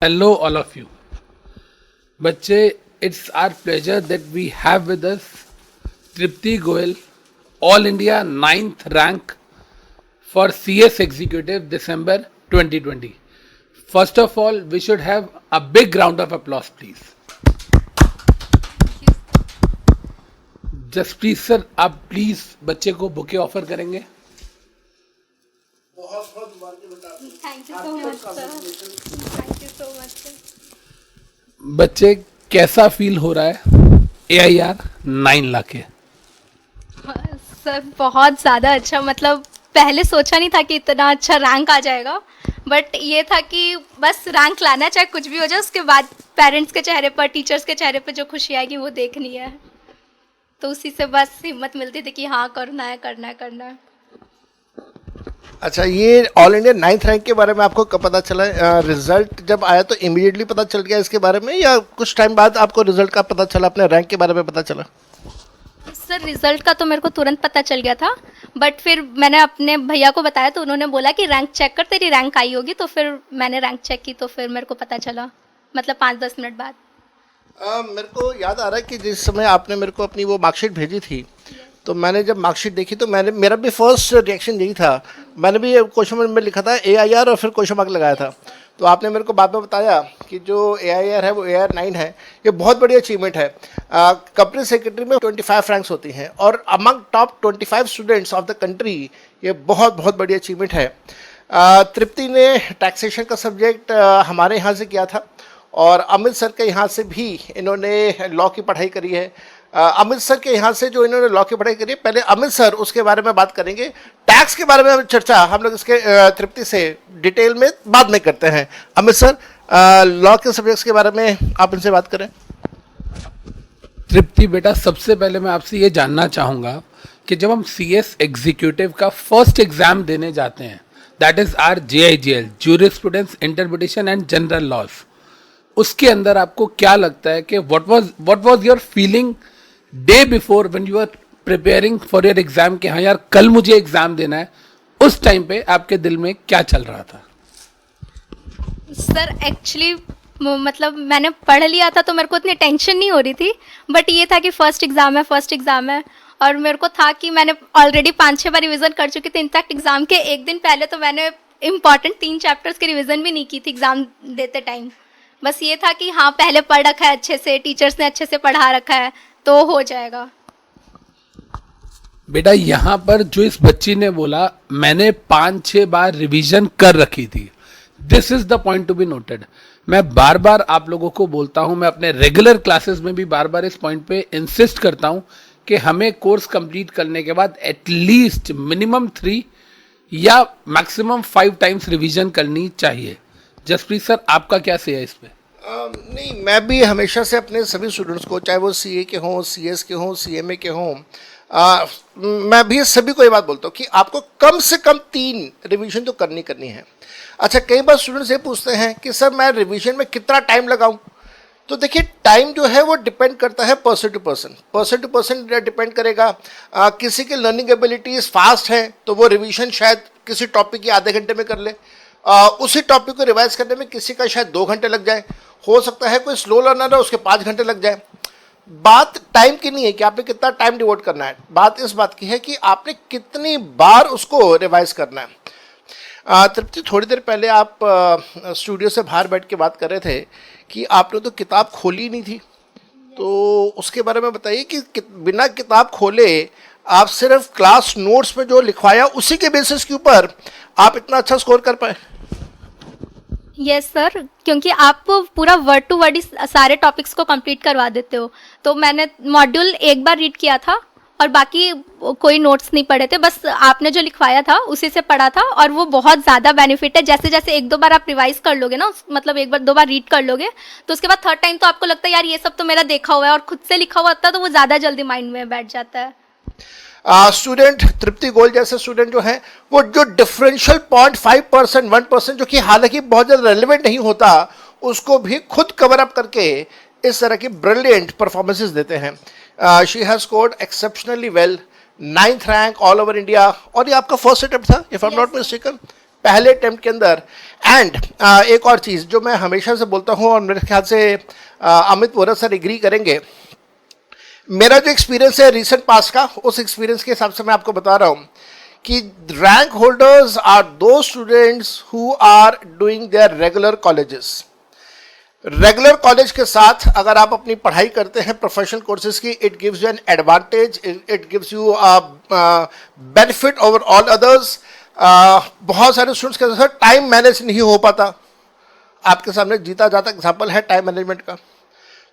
Hello, all of you. बच्चे, it's our pleasure that we have with us Tripti Goel, All India 9th rank for CS Executive December 2020. First of all, we should have a big round of applause, please. Jaspreet sir, आप please बच्चे को bouquet offer करेंगे. Thank you so much, sir. Thank you so much, sir. बच्चे, कैसा feel हो रहा है AIR 9 लाके? सर बहुत ज़्यादा अच्छा, मतलब पहले सोचा नहीं था कि इतना अच्छा रैंक आ जाएगा, बट ये था कि बस रैंक लाना, चाहे कुछ भी हो जाए, उसके बाद पेरेंट्स के चेहरे पर, टीचर्स के चेहरे पर जो खुशी आएगी वो देखनी है. तो उसी से बस हिम्मत मिलती थी कि हाँ करना है करना है करना है. अच्छा, ये ऑल इंडिया 9th रैंक के बारे में आपको कब पता चला? रिजल्ट जब आया तो इमीडिएटली पता चल गया इसके बारे में, या कुछ टाइम बाद आपको रिजल्ट का पता चला, अपने रैंक के बारे में पता चला? सर रिजल्ट का तो मेरे को तुरंत पता चल गया था, बट फिर मैंने अपने भैया को बताया तो उन्होंने बोला कि रैंक चेक कर, तेरी रैंक आई होगी. तो फिर मैंने रैंक चेक की तो फिर मेरे को पता चला, मतलब 5-10 मिनट बाद. मेरे को याद आ रहा है कि जिस समय आपने मेरे को अपनी वो मार्कशीट भेजी थी, तो मैंने जब मार्कशीट देखी तो मेरा भी फर्स्ट रिएक्शन यही था. मैंने भी क्वेश्चन में लिखा था AIR और फिर क्वेश्चन मार्क लगाया था. तो आपने मेरे को बाद में बताया कि जो AIR है वो AIR 9 है. ये बहुत बड़ी अचीवमेंट है. कंपनी सेक्रेटरी में 25 रैंक्स होती हैं और among top 25 students of the country ये बहुत बहुत बड़ी अचीवमेंट है. तृप्ति ने टैक्सेशन का सब्जेक्ट हमारे यहाँ से किया था और अमृतसर के यहाँ से भी इन्होंने लॉ की पढ़ाई करी है. अमृतसर के यहाँ से जो इन्होंने लॉ की पढ़ाई करी है, पहले अमृतसर, उसके बारे में बात करेंगे. टैक्स के बारे में चर्चा हम लोग इसके तृप्ति से डिटेल में बाद में करते हैं. अमृतसर लॉ के सब्जेक्ट्स के बारे में आप इनसे बात करें. तृप्ति बेटा, सबसे पहले मैं आपसे ये जानना चाहूँगा कि जब हम CS एग्जीक्यूटिव का फर्स्ट एग्जाम देने जाते हैं, that is our JIGL, jurisprudence, interpretation and general laws, उसके अंदर आपको क्या लगता है कि what was your feeling day before when you are preparing for your exam कि हाँ यार कल मुझे एग्जाम देना है? उस टाइम पे आपके दिल में क्या चल रहा था? सर एक्चुअली मतलब मैंने पढ़ लिया था तो मेरे को इतनी टेंशन नहीं हो रही थी, बट ये था कि फर्स्ट एग्ज़ाम है और मेरे को था कि मैंने ऑलरेडी 5-6 बार रिवीजन कर चुकी थी. इनफैक्ट एग्ज़ाम के एक दिन पहले तो मैंने इंपॉर्टेंट 3 चैप्टर्स की रिवीजन भी नहीं की थी एग्ज़ाम देते टाइम. बस ये था कि हाँ पहले पढ़ रखा है अच्छे से, टीचर्स ने अच्छे से पढ़ा रखा है तो हो जाएगा. बेटा, यहाँ पर जो इस बच्ची ने बोला मैंने 5-6 बार रिवीजन कर रखी थी, this is the point to be noted. मैं बार बार आप लोगों को बोलता हूँ, मैं अपने रेगुलर क्लासेस में भी बार बार इस पॉइंट पे इंसिस्ट करता हूँ कि हमें कोर्स कंप्लीट करने के बाद एटलीस्ट मिनिमम 3 या मैक्सिमम 5 टाइम्स रिवीजन करनी चाहिए. जसप्रीत सर, आपका क्या से है इस पे? नहीं, मैं भी हमेशा से अपने सभी स्टूडेंट्स को, चाहे वो CA के हों, CS के हों, CMA के हों, मैं भी सभी को ये बात बोलता हूँ कि आपको कम से कम 3 रिवीजन तो करनी है. अच्छा, कई बार स्टूडेंट्स ये पूछते हैं कि सर मैं रिवीजन में कितना टाइम लगाऊं? तो देखिए, टाइम जो है वो डिपेंड करता है पर्सन टू पर्सन डिपेंड करेगा. किसी की लर्निंग एबिलिटीज फास्ट है तो वो रिवीजन शायद किसी टॉपिक की आधे घंटे में कर ले. उसी टॉपिक को रिवाइज करने में किसी का शायद 2 घंटे लग जाए. हो सकता है कोई स्लो लर्नर है, उसके 5 घंटे लग जाए. बात टाइम की नहीं है कि आपने कितना टाइम डिवोट करना है, बात इस बात की है कि आपने कितनी बार उसको रिवाइज करना है. तृप्ति, थोड़ी देर पहले आप स्टूडियो से बाहर बैठ के बात कर रहे थे कि आपने तो किताब खोली नहीं थी, तो उसके बारे में बताइए कि बिना किताब खोले आप सिर्फ क्लास नोट्स में जो लिखवाया उसी के बेसिस के ऊपर आप इतना अच्छा स्कोर कर पाए. यस सर, क्योंकि आप पूरा वर्ड टू वर्ड सारे टॉपिक्स को कंप्लीट करवा देते हो. तो मैंने मॉड्यूल एक बार रीड किया था और बाकी कोई नोट्स नहीं पढ़े थे, बस आपने जो लिखवाया था उसी से पढ़ा था और वो बहुत ज़्यादा बेनिफिट है. जैसे जैसे 1-2 बार आप रिवाइज कर लोगे ना, मतलब 1-2 बार रीड कर लोगे तो उसके बाद थर्ड टाइम तो आपको लगता है यार ये सब तो मेरा देखा हुआ है, और खुद से लिखा हुआ होता है तो वो ज़्यादा जल्दी माइंड में बैठ जाता है. स्टूडेंट तृप्ति गोयल जैसे स्टूडेंट जो हैं, वो जो डिफरेंशियल 0.5%, 1% जो कि हालांकि बहुत ज़्यादा रेलिवेंट नहीं होता, उसको भी खुद कवर अप करके इस तरह की ब्रिलियंट परफॉर्मेंसेस देते हैं. She has scored exceptionally well, 9th rank all over India, और ये आपका फर्स्ट अटेम्प्ट था if I am not mistaken. पहले अटेम्प्ट के अंदर। एंड एक और चीज़ जो मैं हमेशा से बोलता हूँ और मेरे ख्याल से अमित वोरा सर एग्री करेंगे, मेरा जो एक्सपीरियंस है रिसेंट पास का, उस एक्सपीरियंस के हिसाब से मैं आपको बता रहा हूँ कि रैंक होल्डर्स आर दो students who are doing their regular colleges. Regular college के साथ अगर आप अपनी पढ़ाई करते हैं प्रोफेशनल कोर्सेज की, it gives you an advantage, it gives you benefit over all others. बहुत सारे स्टूडेंट्स के साथ टाइम मैनेज नहीं हो पाता। आपके सामने जीता जाता एग्जाम्पल है टाइम मैनेजमेंट का।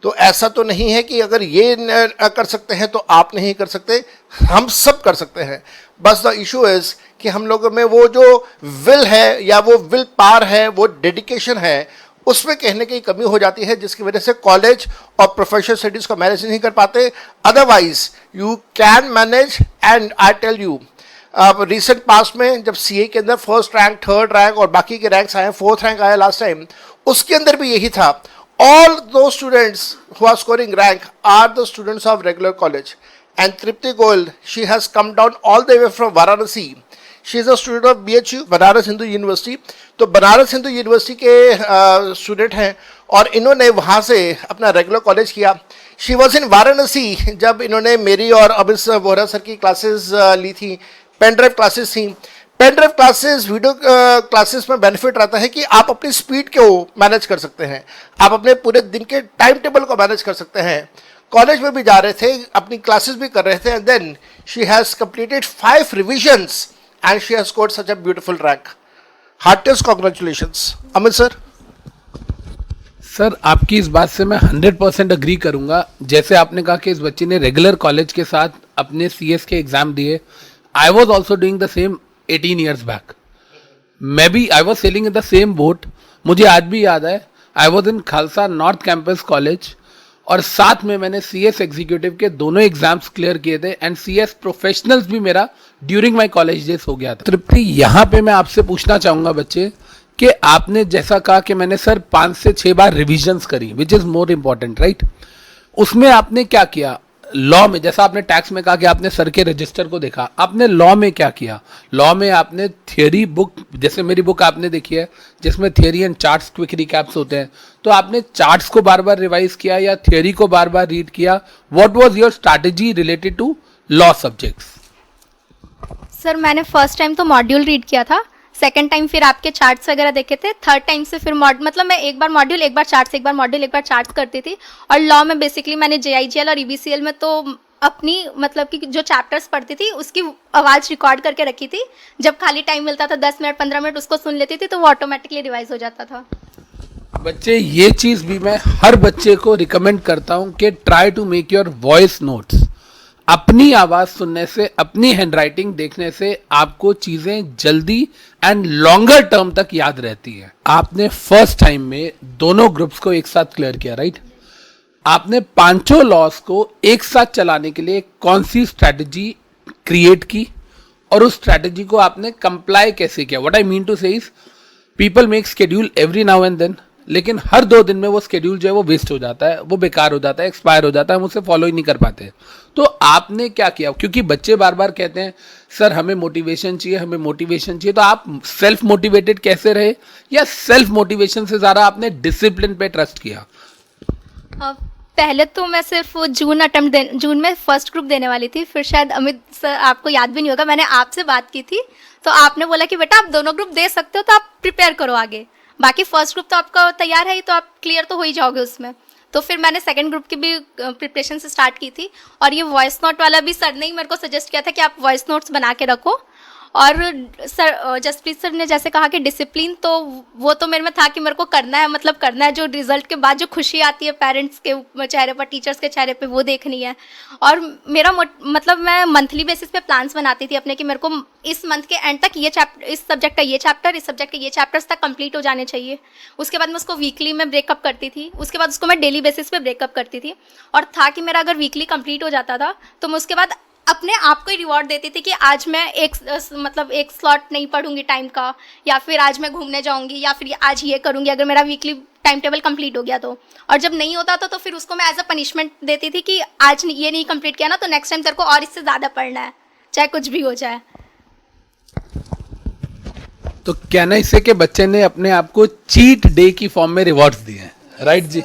तो ऐसा तो नहीं है कि अगर ये कर सकते हैं तो आप नहीं कर सकते, हम सब कर सकते हैं। बस द इशू इज कि हम लोगों में वो जो विल है या वो विल पावर है, वो डेडिकेशन है, उसमें कहने की कमी हो जाती है, जिसकी वजह से कॉलेज और प्रोफेशनल स्टडीज को मैनेज नहीं कर पाते। Otherwise you can manage. And I tell you, अब रिसेंट पास्ट में जब सीए के अंदर फर्स्ट रैंक, थर्ड रैंक और बाकी के रैंक्स आए, फोर्थ रैंक आया लास्ट टाइम, उसके अंदर भी यही था। All those students who are scoring rank are the students of regular college. And Tripti Goel, she has come down all the way from Varanasi. She is a student of BHU, Banaras Hindu University. तो Banaras Hindu university के student हैं और इन्होंने वहाँ से अपना regular college किया। She was in Varanasi जब इन्होंने मेरी और अमित वोरा सर की क्लासेस ली थी, पेन ड्राइव क्लासेस थी। Pen drive classes, video classes में बेनिफिट रहता है कि आप अपनी स्पीड को मैनेज कर सकते हैं, आप अपने पूरे दिन के टाइम टेबल को मैनेज कर सकते हैं। कॉलेज में भी जा रहे थे, अपनी क्लासेस भी कर रहे थे, and then she has completed 5 revisions and she has scored such a beautiful rank. Heartiest congratulations. Amit sir. Sir आपकी इस बात से मैं 100% अग्री करूंगा। जैसे आपने कहा कि इस बच्ची ने रेगुलर कॉलेज के साथ अपने सीएस के एग्जाम दिए, I was also doing the same 18 years back. मैं भी I was selling in the same boat. मुझे आज भी याद है, I was in Khalsa north campus college और साथ में मैंने सीएस एग्जीक्यूटिव के दोनों एग्जाम्स क्लियर किए थे एंड सीएस प्रोफेशनल्स भी मेरा ड्यूरिंग माय कॉलेज डेज हो गया था। तृप्ति, यहाँ पे मैं आपसे पूछना चाहूँगा बच्चे कि आपने जैसा कहा कि मैंने सर 5 से 6 बार रिविजन्स करी, which is more important, right? उसमें आपने क्या किया? लॉ में, जैसा आपने टैक्स में कहा कि आपने सर के रजिस्टर को देखा, आपने लॉ में क्या किया? लॉ में आपने थियोरी बुक, जैसे मेरी बुक आपने देखी है जिसमें theory and charts quick recaps होते हैं, तो आपने चार्ट्स को बार बार रिवाइज किया या थियोरी को बार बार रीड किया? What was your strategy related to law subjects? Sir मैंने फर्स्ट टाइम तो मॉड्यूल रीड किया था, सेकंड टाइम फिर आपके चार्ट्स वगैरह देखे थे, थर्ड टाइम से फिर मतलब मैं एक बार मॉड्यूल एक बार चार्ट्स, एक बार मॉड्यूल एक बार चार्ट्स करती थी। और लॉ में बेसिकली मैंने JIGL और EBCL में तो अपनी मतलब कि जो चैप्टर्स पढ़ती थी उसकी आवाज़ रिकॉर्ड करके रखी थी। जब खाली टाइम मिलता था 10 मिनट 15 मिनट उसको सुन लेती थी तो वो ऑटोमेटिकली रिवाइज हो जाता था। बच्चे, ये चीज़ भी मैं हर बच्चे को रिकमेंड करता हूँ कि try to make your voice notes. अपनी आवाज़ सुनने से, अपनी हैंडराइटिंग देखने से आपको चीज़ें जल्दी एंड लॉन्गर टर्म तक याद रहती है। आपने फर्स्ट टाइम में दोनों ग्रुप्स को एक साथ क्लियर किया, राइट? आपने 5 लॉस को एक साथ चलाने के लिए कौन सी स्ट्रैटेजी क्रिएट की और उस स्ट्रैटेजी को आपने कंप्लाई कैसे किया? What I mean to say is, people make schedule every now and then, लेकिन हर 2 दिन में वो शेड्यूल जो है वो वेस्ट हो जाता है, वो बेकार हो जाता है, एक्सपायर हो जाता है, हम उसे फॉलो ही नहीं कर पाते। तो आपने क्या किया? क्योंकि बच्चे बार बार कहते हैं सर हमें मोटिवेशन चाहिए, हमें मोटिवेशन चाहिए, तो आप सेल्फ मोटिवेटेड कैसे रहे या सेल्फ मोटिवेशन से ज़्यादा आपने डिसिप्लिन पे ट्रस्ट किया? पहले तो मैं सिर्फ जून में फर्स्ट ग्रुप देने वाली थी, फिर शायद अमित सर आपको याद भी नहीं होगा, मैंने आपसे बात की थी तो आपने बोला कि बेटा आप दोनों ग्रुप दे सकते हो तो आप प्रिपेयर करो आगे, बाकी फर्स्ट ग्रुप तो आपका तैयार है ही तो आप क्लियर तो हो ही जाओगे उसमें। तो फिर मैंने सेकंड ग्रुप की भी प्रिपरेशन से स्टार्ट की थी और ये वॉइस नोट वाला भी सर ने ही मेरे को सजेस्ट किया था कि आप वॉइस नोट्स बना के रखो। और सर जसप्रीत सर ने जैसे कहा कि डिसिप्लिन, तो वो तो मेरे में था कि मेरे को करना है, मतलब करना है, जो रिजल्ट के बाद जो खुशी आती है पेरेंट्स के चेहरे पर, टीचर्स के चेहरे पे, वो देखनी है। और मेरा मतलब मैं मंथली बेसिस पे प्लान्स बनाती थी अपने कि मेरे को इस मंथ के एंड तक ये चैप्टर, इस सब्जेक्ट का ये चैप्टर, इस सब्जेक्ट के ये चैप्टर्स तक कंप्लीट हो जाने चाहिए। उसके बाद मैं उसको वीकली में ब्रेकअप करती थी, उसके बाद उसको मैं डेली बेसिस पे ब्रेकअप करती थी। और था कि मेरा अगर वीकली कंप्लीट हो जाता था तो मैं उसके बाद अपने आप को ही रिवॉर्ड देती थी कि आज मैं एक स्लॉट नहीं पढ़ूंगी टाइम का, या फिर आज मैं घूमने जाऊंगी, या फिर आज ये करूंगी अगर मेरा वीकली टाइम टेबल कंप्लीट हो गया तो। और जब नहीं होता तो फिर उसको मैं एज अ पनिशमेंट देती थी कि आज ये नहीं कंप्लीट किया ना तो नेक्स्ट टाइम तेरे को और इससे ज़्यादा पढ़ना है, चाहे कुछ भी हो जाए। तो कहना इससे कि बच्चे ने अपने आप को चीट डे की फॉर्म में रिवॉर्ड्स दिए हैं, राइट जी?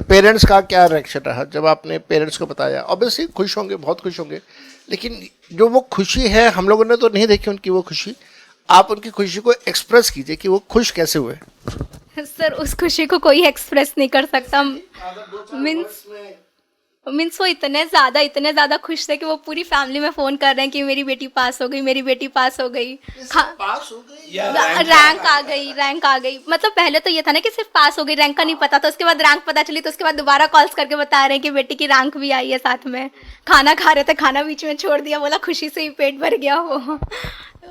पेरेंट्स का क्या रिएक्शन रहा जब आपने पेरेंट्स को बताया? ऑब्वियसली खुश होंगे, बहुत खुश होंगे, लेकिन जो वो खुशी है हम लोगों ने तो नहीं देखी उनकी वो खुशी। आप उनकी खुशी को एक्सप्रेस कीजिए कि वो खुश कैसे हुए। सर उस खुशी को कोई एक्सप्रेस नहीं कर सकता। मीन्स वो इतने ज़्यादा खुश थे कि वो पूरी फैमिली में फ़ोन कर रहे हैं कि मेरी बेटी पास हो गई, मेरी बेटी पास हो गई, पास हो गई, रैंक आ गई। मतलब पहले तो ये था ना कि सिर्फ पास हो गई, रैंक का नहीं पता था। उसके बाद रैंक पता चली तो उसके बाद दोबारा कॉल्स करके बता रहे हैं कि बेटी की रैंक भी आई है साथ में। खाना खा रहे थे, खाना बीच में छोड़ दिया, बोला खुशी से ही पेट भर गया वो।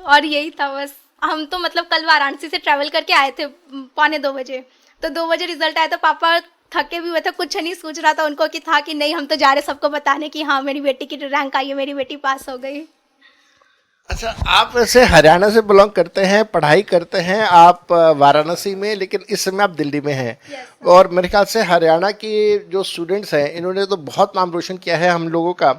और यही था बस। हम तो मतलब कल वाराणसी से ट्रैवल करके आए थे 2:45 बजे, तो 2 बजे रिजल्ट आया। तो पापा थके भी हुए थे, कुछ नहीं सोच रहा था उनको कि था कि नहीं हम तो जा रहे सबको बताने कि हाँ मेरी बेटी की रैंक आई है, मेरी बेटी पास हो गई। अच्छा, आप वैसे हरियाणा से बिलोंग करते हैं, पढ़ाई करते हैं आप वाराणसी में, लेकिन इस समय आप दिल्ली में हैं। और मेरे ख्याल से हरियाणा के जो स्टूडेंट्स हैं इन्होंने तो बहुत नाम रोशन किया है हम लोगों का।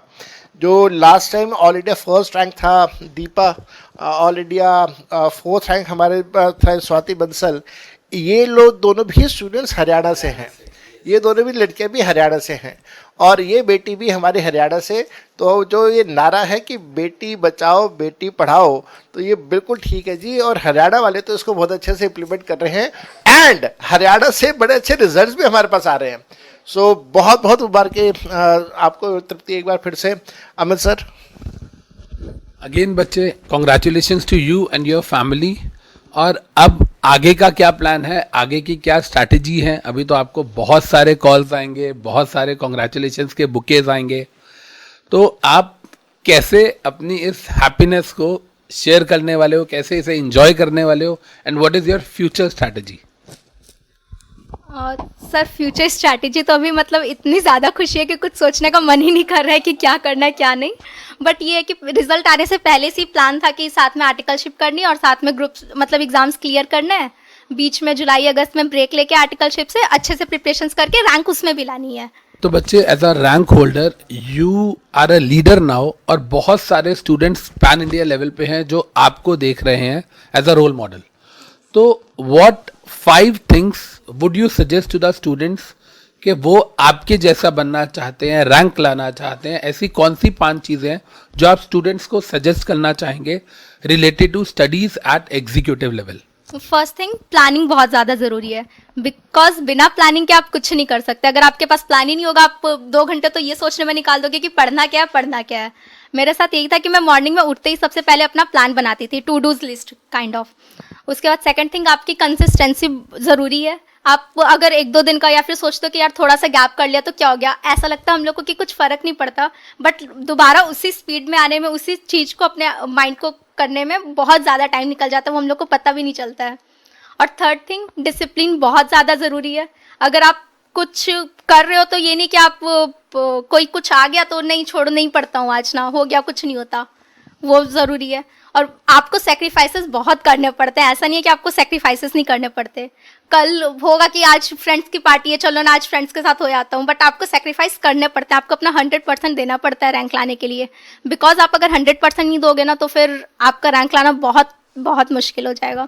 जो last time all India first rank था Deepa, all India 4th rank हमारे था स्वाति बंसल। ये लोग दोनों भी स्टूडेंट्स हरियाणा से हैं, ये दोनों भी लड़कियां भी हरियाणा से हैं, और ये बेटी भी हमारे हरियाणा से। तो जो ये नारा है कि बेटी बचाओ बेटी पढ़ाओ, तो ये बिल्कुल ठीक है जी। और हरियाणा वाले तो इसको बहुत अच्छे से इम्प्लीमेंट कर रहे हैं, एंड हरियाणा से बड़े अच्छे रिजल्ट्स भी हमारे पास आ रहे हैं। सो बहुत बहुत मुबारक आपको तृप्ति, एक बार फिर से। अमित सर, अगेन बच्चे, congratulations to you and your family. और अब आगे का क्या प्लान है, आगे की क्या स्ट्रैटेजी है? अभी तो आपको बहुत सारे कॉल्स आएंगे, बहुत सारे कॉन्ग्रेचुलेशंस के बुकेज आएंगे, तो आप कैसे अपनी इस हैप्पीनेस को शेयर करने वाले हो, कैसे इसे एंजॉय करने वाले हो, and what is your future strategy? Sir future strategy तो अभी मतलब इतनी ज़्यादा खुशी है कि कुछ सोचने का मन ही नहीं कर रहा है कि क्या करना है क्या नहीं। बट ये है कि रिजल्ट आने से पहले से ही प्लान था कि साथ में आर्टिकलशिप करनी है और साथ में ग्रुप्स मतलब एग्जाम्स क्लियर करना है। बीच में जुलाई अगस्त में ब्रेक लेके आर्टिकलशिप से अच्छे से प्रिपरेशंस करके रैंक उसमें भी लानी है। तो बच्चे, as a rank holder you are a leader now, और बहुत सारे स्टूडेंट्स पैन इंडिया लेवल पे हैं जो आपको देख रहे हैं एज अ रोल मॉडल। तो what 5 things would you suggest to the students कि वो आपके जैसा बनना चाहते हैं, रैंक लाना चाहते हैं? ऐसी कौन सी 5 चीज़ें हैं जो आप स्टूडेंट्स को सजेस्ट करना चाहेंगे related to studies at executive level? First thing, planning बहुत ज़्यादा ज़रूरी है, बिकॉज बिना प्लानिंग के आप कुछ नहीं कर सकते। अगर आपके पास प्लान ही नहीं होगा, आप 2 घंटे तो ये सोचने में निकाल दोगे कि पढ़ना क्या है। मेरे साथ यही था कि मैं मॉर्निंग में उठते ही सबसे पहले अपना प्लान बनाती थी, to dos list kind of. उसके बाद सेकंड थिंग, आपकी कंसिस्टेंसी ज़रूरी है। आप अगर 1-2 दिन का या फिर सोचते हो कि यार थोड़ा सा गैप कर लिया तो क्या हो गया, ऐसा लगता है हम लोग को कि कुछ फ़र्क नहीं पड़ता, बट दोबारा उसी स्पीड में आने में, उसी चीज़ को अपने माइंड को करने में बहुत ज़्यादा टाइम निकल जाता है, वो हम लोग को पता भी नहीं चलता है। और थर्ड थिंग, डिसिप्लिन बहुत ज़्यादा ज़रूरी है। अगर आप कुछ कर रहे हो तो ये नहीं कि आप कोई कुछ आ गया तो नहीं छोड़ो, नहीं पढ़ता हूँ आज ना, हो गया, कुछ नहीं होता, वो ज़रूरी है। और आपको सेक्रीफाइसेस बहुत करने पड़ते हैं, ऐसा नहीं है कि आपको सेक्रीफाइसेस नहीं करने पड़ते। कल होगा कि आज फ्रेंड्स की पार्टी है, चलो ना आज फ्रेंड्स के साथ हो जाता हूँ, बट आपको सेक्रीफाइस करने पड़ते हैं, आपको अपना 100% देना पड़ता है रैंक लाने के लिए। बिकॉज आप अगर 100% नहीं दोगे ना तो फिर आपका रैंक लाना बहुत बहुत मुश्किल हो जाएगा।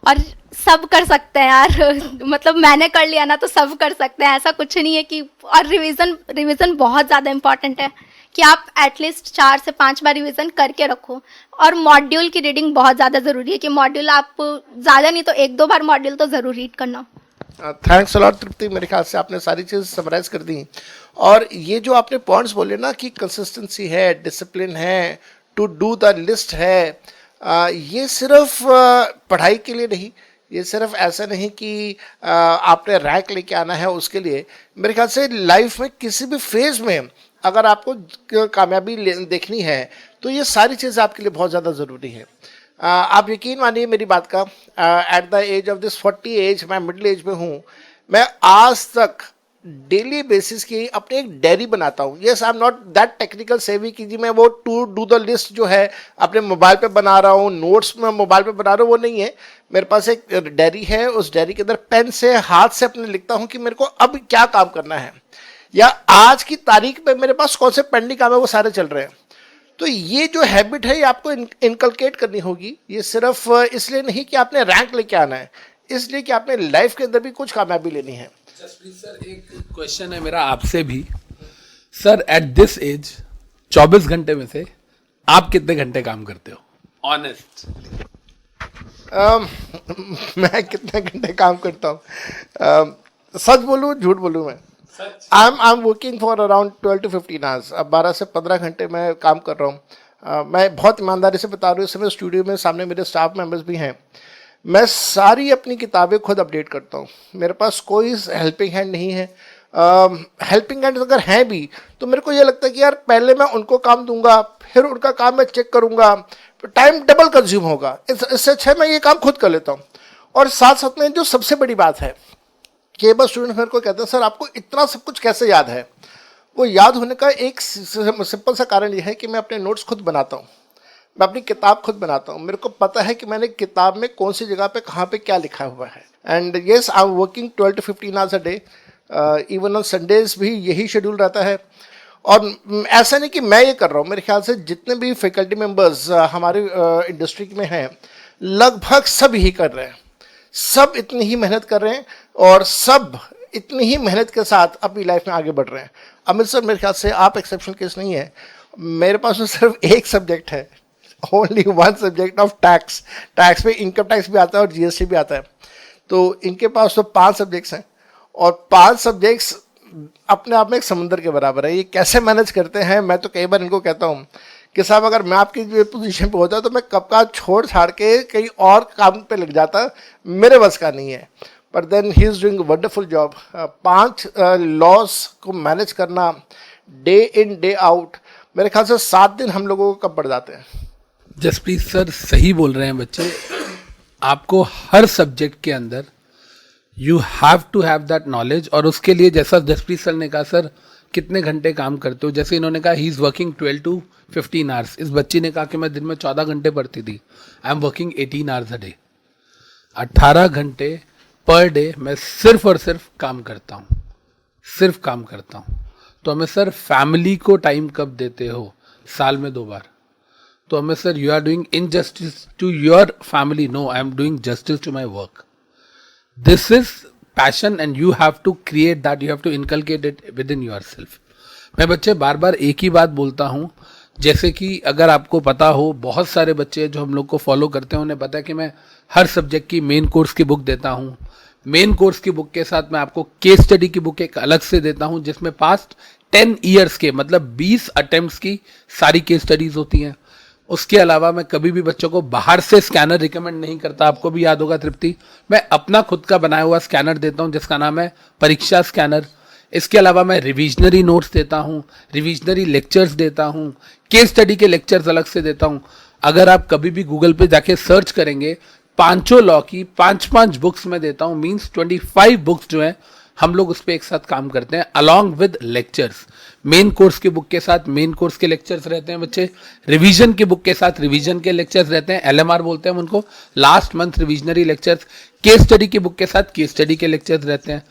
और सब कर सकते हैं यार मतलब मैंने कर लिया ना तो सब कर सकते हैं, ऐसा कुछ नहीं है कि। और रिवीजन बहुत ज़्यादा इंपॉर्टेंट है कि आप एटलीस्ट 4 से 5 बार रिवीजन करके रखो। और मॉड्यूल की रीडिंग बहुत ज़्यादा ज़रूरी है कि मॉड्यूल आप ज़्यादा नहीं तो 1-2 बार मॉड्यूल तो ज़रूर रीड करना। थैंक्स अलॉट तृप्ति, मेरे ख्याल से आपने सारी चीज़ समराइज कर दी। और ये जो आपने पॉइंट्स बोले ना कि कंसिस्टेंसी है, डिसिप्लिन है, टू डू द लिस्ट है, ये सिर्फ पढ़ाई के लिए नहीं, ये सिर्फ ऐसा नहीं कि आपने रैंक लेके आना है उसके लिए। मेरे ख्याल से लाइफ में किसी भी फेज़ में अगर आपको कामयाबी देखनी है तो ये सारी चीज़ें आपके लिए बहुत ज़्यादा ज़रूरी है। आप यकीन मानिए मेरी बात का, at the age of this 40 age, मैं मिडिल एज में हूँ, मैं आज तक डेली बेसिस की अपनी एक डायरी बनाता हूँ। Yes, I am not that technical सेवी कि जी मैं वो टू डू द लिस्ट जो है अपने मोबाइल पे बना रहा हूँ, नोट्स में मोबाइल पे बना रहा हूँ, वो नहीं है। मेरे पास एक डायरी है, उस डायरी के अंदर पेन से हाथ से अपने लिखता हूँ कि मेरे को अब क्या काम करना है, या आज की तारीख में मेरे पास कौन से पेंडिंग काम है वो सारे चल रहे हैं। तो ये जो हैबिट है ये आपको इनकलकेट करनी होगी। ये सिर्फ इसलिए नहीं कि आपने रैंक लेके आना है, इसलिए कि आपने लाइफ के अंदर भी कुछ कामयाबी लेनी है। जसप्रीत सर, एक क्वेश्चन है मेरा आपसे भी। सर, एट दिस एज 24 घंटे में से आप कितने घंटे काम करते हो? ऑनेस्ट। मैं कितने घंटे काम करता हूँ? सच बोलूँ झूठ बोलूँ? मैं I am working for around 12 to 15 hours. अब 12 से 15 घंटे मैं काम कर रहा हूँ। मैं बहुत ईमानदारी से बता रहा हूँ, इस समय स्टूडियो में सामने मेरे स्टाफ मेंबर्स भी हैं। मैं सारी अपनी किताबें खुद अपडेट करता हूँ। मेरे पास कोई हेल्पिंग हैंड नहीं है। हेल्पिंग हैंड अगर हैं भी तो मेरे को ये लगता है कि यार पहले मैं उनको काम दूंगा, फिर उनका काम मैं चेक करूंगा, टाइम डबल कंज्यूम होगा। इससे अच्छा है मैं ये काम खुद कर लेता हूँ। और साथ साथ में जो सबसे बड़ी बात है कि बस स्टूडेंट मेरे को कहते हैं, सर आपको इतना सब कुछ कैसे याद है? वो याद होने का एक सिंपल सा कारण यह है कि मैं अपने नोट्स खुद बनाता हूँ, मैं अपनी किताब खुद बनाता हूँ। मेरे को पता है कि मैंने किताब में कौन सी जगह पे कहाँ पे क्या लिखा हुआ है। And yes, I am working 12 to 15 hours a day. Even on Sundays भी यही शेड्यूल रहता है। और ऐसा नहीं कि मैं ये कर रहा हूँ, मेरे ख्याल से जितने भी फैकल्टी मेंबर्स हमारे इंडस्ट्री में हैं लगभग सब यही कर रहे हैं। सब इतनी ही मेहनत कर रहे हैं और सब इतनी ही मेहनत के साथ अपनी लाइफ में आगे बढ़ रहे हैं। अमित सर, मेरे ख्याल से आप एक्सेप्शन केस नहीं है। मेरे पास तो सिर्फ एक सब्जेक्ट है, only one subject of tax. Tax में इनकम टैक्स भी आता है और जीएसटी भी आता है। तो इनके पास तो 5 सब्जेक्ट्स हैं और 5 सब्जेक्ट्स अपने आप में एक समुंदर के बराबर है। ये कैसे मैनेज करते हैं? मैं तो कई बार इनको कहता हूँ कि साहब अगर मैं आपकी पोजीशन पे होता तो मैं कब का छोड़ छाड़ के कहीं और काम पे लग जाता, मेरे बस का नहीं है। पर then he is doing wonderful job. 5 laws को मैनेज करना डे इन डे आउट, मेरे ख्याल से 7 दिन हम लोगों को कब पड़ जाते हैं। जसप्रीत सर सही बोल रहे हैं बच्चे। आपको हर सब्जेक्ट के अंदर you have to have that knowledge. और उसके लिए जैसा जसप्रीत सर ने कहा, सर कितने घंटे काम करते हो, जैसे इन्होंने कहा he is working 12 to 15 hours. इस बच्ची ने कहा कि मैं दिन में 14 घंटे पढ़ती थी। I am working 18 hours a day. 18 घंटे पर डे मैं सिर्फ और सिर्फ काम करता हूँ, सिर्फ काम करता हूँ। तो हमें सर फैमिली को टाइम कब देते हो? साल में 2 बार। तो हमें sir you are doing injustice to your family. No, I am doing justice to my work. This is passion and you have to create that, you have to inculcate it within yourself. मैं बच्चे बार बार एक ही बात बोलता हूँ, जैसे कि अगर आपको पता हो, बहुत सारे बच्चे जो हम लोग को फॉलो करते हैं उन्हें पता है कि मैं हर सब्जेक्ट की मेन कोर्स की बुक देता हूँ। मेन कोर्स की बुक के साथ मैं आपको केस स्टडी की बुक एक अलग से देता हूँ, जिसमें पास्ट 10 ईयर्स के मतलब 20 अटेम्प्ट्स की सारी केस स्टडीज होती हैं। उसके अलावा मैं कभी भी बच्चों को बाहर से स्कैनर रिकमेंड नहीं करता। आपको भी याद होगा तृप्ति, मैं अपना खुद का बनाया हुआ स्कैनर देता हूं जिसका नाम है परीक्षा स्कैनर। इसके अलावा मैं रिविजनरी नोट्स देता हूं, रिविजनरी लेक्चर्स देता हूं, केस स्टडी के लेक्चर्स अलग से देता हूं। अगर आप कभी भी गूगल पे जाके सर्च करेंगे, 5 लॉ की 5 बुक्स मैं देता हूं। मीन्स 25 बुक्स जो हैं हम लोग उस पर एक साथ काम करते हैं along with lectures. Main course की बुक के साथ मेन कोर्स के लेक्चर्स रहते हैं बच्चे, रिवीजन की बुक के साथ रिवीजन के लेक्चर्स रहते हैं, LMR बोलते हैं हम उनको, last month revisionary lectures. Case study की बुक के साथ केस स्टडी के लेक्चर्स रहते हैं।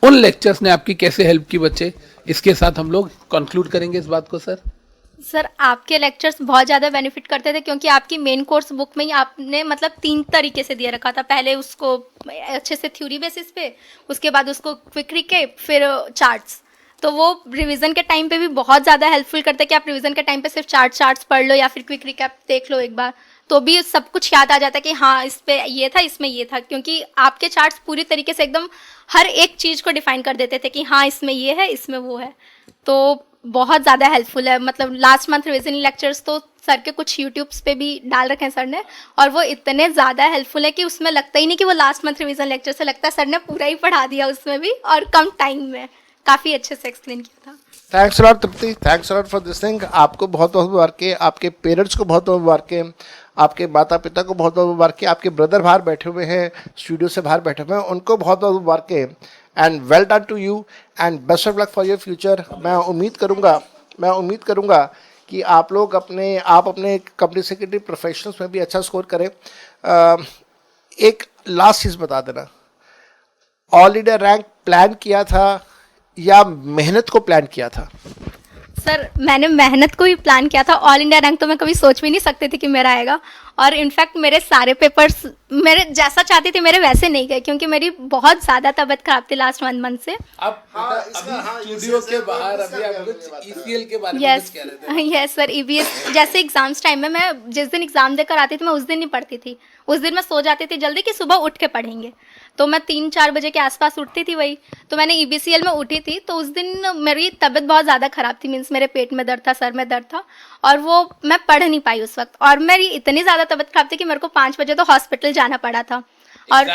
उन लेक्चर्स ने आपकी कैसे हेल्प की बच्चे, इसके साथ हम लोग कंक्लूड करेंगे इस बात को। सर आपके लेक्चर्स बहुत ज़्यादा बेनिफिट करते थे, क्योंकि आपकी मेन कोर्स बुक में ही आपने मतलब 3 तरीके से दिया रखा था। पहले उसको अच्छे से थ्योरी बेसिस पे, उसके बाद उसको क्विक रिकैप, फिर चार्ट्स। तो वो रिवीजन के टाइम पे भी बहुत ज़्यादा हेल्पफुल करते हैं कि आप रिवीजन के टाइम पे सिर्फ चार्ट्स पढ़ लो या फिर क्विक रिकैप देख लो एक बार, तो भी सब कुछ याद आ जाता है कि हाँ इस पे ये था, इसमें ये था। क्योंकि आपके चार्ट्स पूरी तरीके से एकदम हर एक चीज़ को डिफाइन कर देते थे कि हाँ इसमें ये है, इसमें वो है। तो बहुत ज़्यादा हेल्पफुल है। मतलब लास्ट मंथ रिविजन लेक्चर्स तो सर के कुछ यूट्यूब्स पे भी डाल रखे हैं सर ने, और वो इतने ज़्यादा हेल्पफुल है कि उसमें लगता ही नहीं कि वो लास्ट मंथ रिविजन लेक्चर से, लगता है सर ने पूरा ही पढ़ा दिया उसमें भी, और कम टाइम में काफ़ी अच्छे से एक्सप्लेन किया था। Thanks lot Tripti, thanks lot for this thing. आपको बहुत बहुत मुबारक, आपके पेरेंट्स को बहुत बहुत मुबारक, आपके माता पिता को बहुत बहुत मुबारक, आपके ब्रदर बाहर बैठे हुए हैं, स्टूडियो से बाहर बैठे हुए हैं, उनको बहुत बहुत मुबारक and well done to you and best of luck for your future. मैं उम्मीद करूँगा कि आप लोग अपने कंपनी सेक्रेटरी प्रोफेशनल्स में भी अच्छा स्कोर करें। एक लास्ट चीज़ बता देना, ऑल इंडिया रैंक प्लान किया था या मेहनत को प्लान किया था? सर मैंने मेहनत को ही प्लान किया था। ऑल इंडिया रैंक तो मैं कभी सोच भी नहीं सकती थी कि मेरा आएगा, और इनफैक्ट मेरे सारे पेपर्स मेरे जैसा चाहती थी मेरे वैसे नहीं गए, क्योंकि मेरी बहुत ज़्यादा तबीयत खराब थी लास्ट 1 मंथ से। आप स्टूडियो के बाहर अभी आप कुछ ईसीएल के बारे में यस कुछ कह रहे थे। यस सर, ईबीएस जैसे एग्जाम्स टाइम में मैं जिस दिन एग्ज़ाम देकर आती थी मैं उस दिन नहीं पढ़ती थी। उस दिन मैं सो जाती थी जल्दी कि सुबह उठ के पढ़ेंगे, तो मैं 3-4 बजे के आसपास उठती थी वही। तो मैंने ईबीसीएल में उठी थी, तो उस दिन मेरी तबीयत बहुत ज़्यादा ख़राब थी, मीन्स मेरे पेट में दर्द था, सर में दर्द था, और वो मैं पढ़ नहीं पाई उस वक्त। और मेरी इतनी ज़्यादा तबीयत खराब थी कि मेरे को 5 बजे तो हॉस्पिटल जाना पड़ा था। और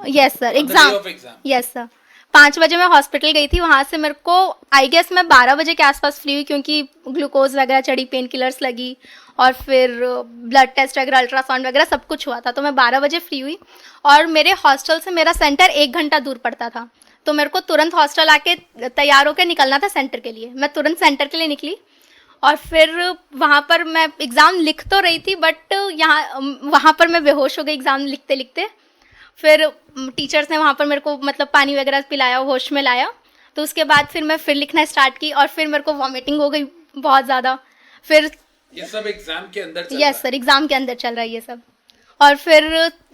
yes sir, exam yes sir 5 बजे मैं हॉस्पिटल गई थी। वहाँ से मेरे को आई गेस मैं 12 बजे के आसपास फ्री हुई, क्योंकि ग्लूकोज वगैरह चढ़ी, पेन किलर्स लगी, और फिर ब्लड टेस्ट वगैरह, अल्ट्रासाउंड वगैरह सब कुछ हुआ था। तो मैं 12 बजे फ्री हुई, और मेरे हॉस्टल से मेरा सेंटर 1 घंटा दूर पड़ता था। तो मेरे को तुरंत हॉस्टल आके तैयार होकर निकलना था सेंटर के लिए। मैं तुरंत सेंटर के लिए निकली, और फिर वहाँ पर मैं एग्ज़ाम लिख तो रही थी, बट वहाँ पर मैं बेहोश हो गई एग्ज़ाम लिखते लिखते। फिर टीचर्स ने वहाँ पर मेरे को मतलब पानी वगैरह पिलाया, होश में लाया। तो उसके बाद फिर मैं फिर लिखना स्टार्ट की, और फिर मेरे को वॉमिटिंग हो गई बहुत ज़्यादा। फिर ये सब एग्जाम के अंदर चल यस सर, एग्ज़ाम के अंदर चल रहा है ये सब। और फिर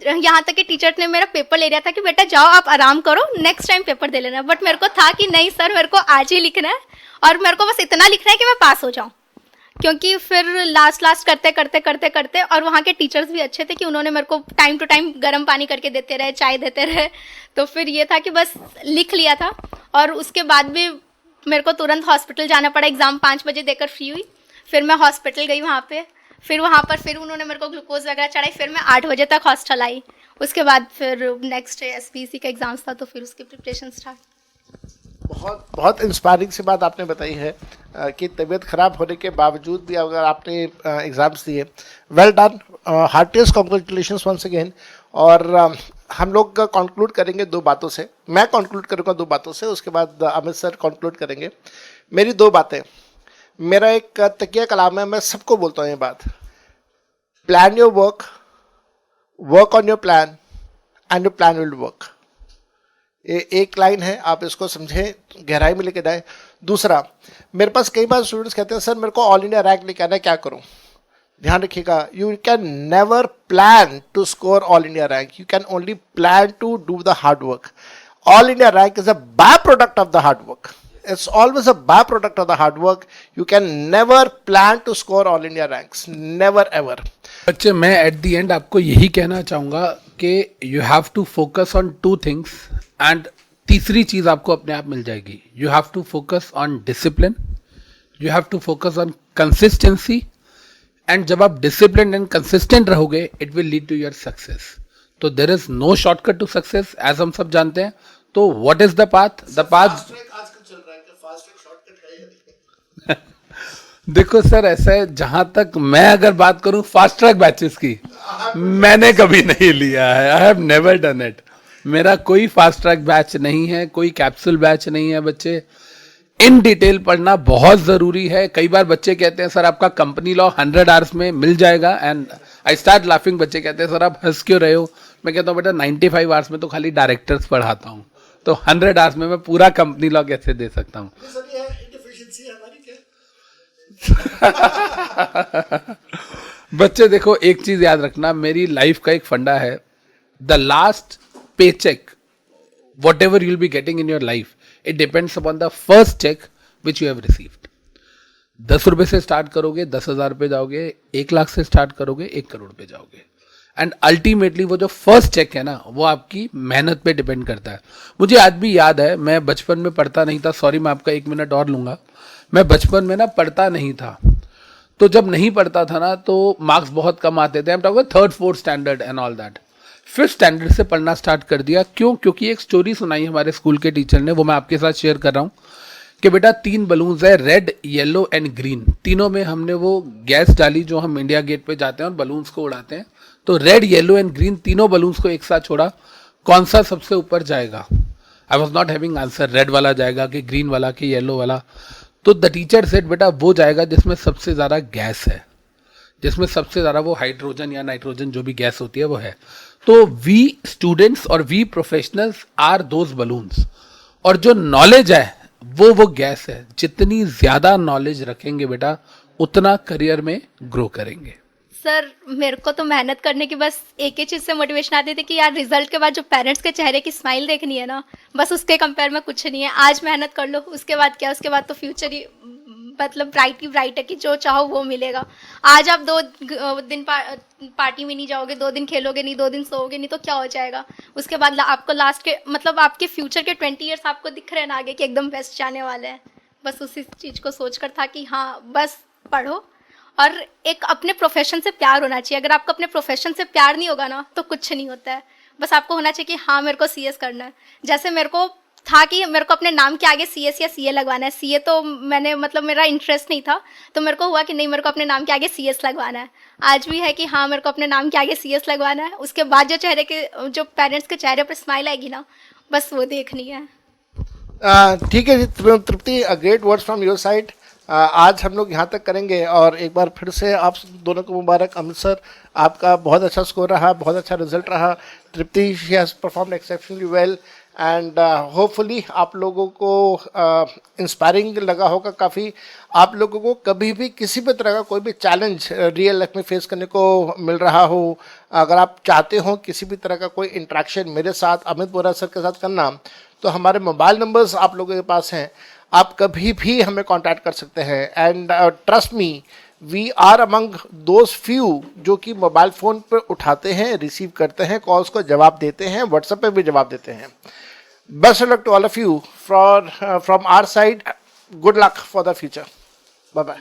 यहाँ तक कि टीचर ने मेरा पेपर ले लिया था कि बेटा जाओ आप आराम करो, नेक्स्ट टाइम पेपर दे लेना। बट मेरे को था कि नहीं सर, मेरे को आज ही लिखना है, और मेरे को बस इतना लिखना है कि मैं पास हो जाऊँ। क्योंकि फिर लास्ट करते, और वहाँ के टीचर्स भी अच्छे थे कि उन्होंने मेरे को टाइम टू टाइम गर्म पानी करके देते रहे, चाय देते रहे। तो फिर ये था कि बस लिख लिया था, और उसके बाद भी मेरे को तुरंत हॉस्पिटल जाना पड़ा। एग्ज़ाम 5 बजे देकर फ्री हुई, फिर मैं हॉस्पिटल गई वहाँ पे। फिर वहाँ पर फिर उन्होंने मेरे को ग्लूकोज वगैरह चढ़ाई, फिर मैं 8 बजे तक हॉस्टल आई। उसके बाद फिर नेक्स्ट एसपीसी का एग्ज़ाम्स था, तो फिर उसकी प्रिपरेशन स्टार्ट। बहुत बहुत इंस्पायरिंग सी बात आपने बताई है कि तबीयत खराब होने के बावजूद भी अगर आपने एग्ज़ाम्स दिए, well done, heartiest congratulations once again. और हम लोग कंक्लूड करेंगे 2 बातों से। मैं कंक्लूड करूँगा 2 बातों से, उसके बाद अमित सर कंक्लूड करेंगे। मेरी 2 बातें, मेरा एक तकिया कलाम है, मैं सबको बोलता हूँ ये बात, plan your work, work on your plan, and your plan will work. ये एक लाइन है, आप इसको समझें, गहराई में लेके जाए। दूसरा, मेरे पास कई बार स्टूडेंट्स कहते हैं सर मेरे को ऑल इंडिया रैंक लेके आना है, क्या करूं? ध्यान रखिएगा, you can never plan to score all India rank, you can only plan to do the hard work. All India rank is a by product of the hard work. It's always a byproduct of the hard work. You can never plan to score all India ranks. Never ever. बच्चे, मैं at the end आपको यही कहना चाहूँगा कि you have to focus on 2 things, and तीसरी चीज़ आपको अपने आप मिल जाएगी. You have to focus on discipline, you have to focus on consistency, and जब आप डिसिप्लिन एंड कंसिस्टेंट रहोगे it will lead to your success. तो there is no shortcut to success, as हम सब जानते हैं. तो what is the path? The path देखो सर, ऐसा है, जहां तक मैं अगर बात करूं फास्ट ट्रैक बैचेस की, मैंने कभी नहीं लिया है. I have never done it. मेरा कोई फास्ट ट्रैक बैच नहीं है, कोई कैप्सूल बैच नहीं है. बच्चे, इन डिटेल पढ़ना बहुत ज़रूरी है. कई बार बच्चे कहते हैं सर आपका कंपनी लॉ 100 आवर्स में मिल जाएगा, एंड आई स्टार्ट लाफिंग. बच्चे कहते हैं सर आप हंस क्यों रहे हो? मैं कहता हूँ बेटा 95 आवर्स में तो खाली डायरेक्टर्स पढ़ाता हूँ, तो 100 आवर्स में मैं पूरा कंपनी लॉ कैसे दे सकता हूँ? बच्चे देखो, एक चीज याद रखना, मेरी लाइफ का एक फंडा है, the last pay check whatever you'll be getting in your life, it depends upon the first check which you have received. 10 रुपए से स्टार्ट करोगे, 10,000 पे जाओगे, 1 लाख से स्टार्ट करोगे, 1 करोड़ पे जाओगे. एंड अल्टीमेटली वो जो फर्स्ट चेक है ना, वो आपकी मेहनत पे डिपेंड करता है. मुझे आज भी याद है, मैं बचपन में पढ़ता नहीं था. सॉरी, मैं आपका 1 मिनट और लूंगा. मैं बचपन में ना पढ़ता नहीं था, तो जब नहीं पढ़ता था ना तो मार्क्स बहुत कम आते थे. I am talking 3rd 4th standard and all that. 5th standard से पढ़ना स्टार्ट कर दिया. क्यों? क्योंकि एक स्टोरी सुनाई हमारे स्कूल के टीचर ने, वो मैं आपके साथ शेयर कर रहा हूँ कि बेटा 3 बलून्स है, रेड, येलो एंड ग्रीन. तीनों में हमने वो गैस डाली जो हम इंडिया गेट पे जाते हैं और बलून्स को उड़ाते हैं. तो रेड, येलो एंड ग्रीन तीनों बलून्स को एक साथ छोड़ा, कौन सा सबसे ऊपर जाएगा? I was not having answer, red वाला जाएगा कि ग्रीन वाला कि येलो वाला. तो द टीचर सेड बेटा वो जाएगा जिसमें सबसे ज़्यादा गैस है, जिसमें सबसे ज़्यादा वो हाइड्रोजन या नाइट्रोजन जो भी गैस होती है वो है. तो वी स्टूडेंट्स और we professionals are those balloons. और जो नॉलेज है वो गैस है। जितनी ज्यादा नॉलेज रखेंगे बेटा उतना करियर में ग्रो करेंगे। सर मेरे को तो मेहनत करने की बस एक ही चीज़ से मोटिवेशन आती थी कि यार रिजल्ट के बाद जो पेरेंट्स के चेहरे की स्माइल देखनी है ना, बस उसके कंपेयर में कुछ नहीं है। आज मेहनत कर लो, उसके बाद क्या, उसके बाद तो फ्यूचर ही मतलब ब्राइट ही ब्राइट है कि जो चाहो वो मिलेगा। आज आप 2 दिन पार्टी में नहीं जाओगे, 2 दिन खेलोगे नहीं, 2 दिन सोओगे नहीं, तो क्या हो जाएगा? उसके बाद आपको लास्ट के मतलब आपके फ्यूचर के 20 ईयर्स आपको दिख रहे हैं ना आगे कि एकदम बेस्ट जाने वाले हैं। बस उसी चीज़ को सोचकर था कि हाँ बस पढ़ो और एक अपने प्रोफेशन से प्यार होना चाहिए। अगर आपको अपने प्रोफेशन से प्यार नहीं होगा ना तो कुछ नहीं होता है। बस आपको होना चाहिए कि हाँ मेरे को सीएस करना है। जैसे मेरे को था कि मेरे को अपने नाम के आगे सीएस या सीए लगवाना है। सीए तो मैंने मतलब मेरा इंटरेस्ट नहीं था, तो मेरे को हुआ कि नहीं मेरे को अपने नाम के आगे सीएस लगवाना है। आज भी है कि हाँ मेरे को अपने नाम के आगे सीएस लगवाना है। उसके बाद जो पेरेंट्स के चेहरे पर स्माइल आएगी ना, बस वो देखनी है। ठीक है जी Tripti, great words from your side. आज हम लोग यहाँ तक करेंगे और एक बार फिर से आप दोनों को मुबारक। अमित सर आपका बहुत अच्छा स्कोर रहा, बहुत अच्छा रिजल्ट रहा। Tripti she has performed exceptionally well and hopefully आप लोगों को इंस्पायरिंग लगा होगा काफ़ी। आप लोगों को कभी भी किसी भी तरह का कोई भी चैलेंज रियल लाइफ में फेस करने को मिल रहा हो, अगर आप चाहते हो किसी भी तरह का कोई इंटरेक्शन मेरे साथ, अमित बोरा सर के साथ करना, तो हमारे मोबाइल नंबर्स आप लोगों के पास हैं। आप कभी भी हमें कांटेक्ट कर सकते हैं and trust me we are among those few जो कि मोबाइल फ़ोन पर उठाते हैं, रिसीव करते हैं, कॉल्स को जवाब देते हैं, व्हाट्सएप पे भी जवाब देते हैं। Best luck to all of you from our side. Good luck for the future. Bye bye.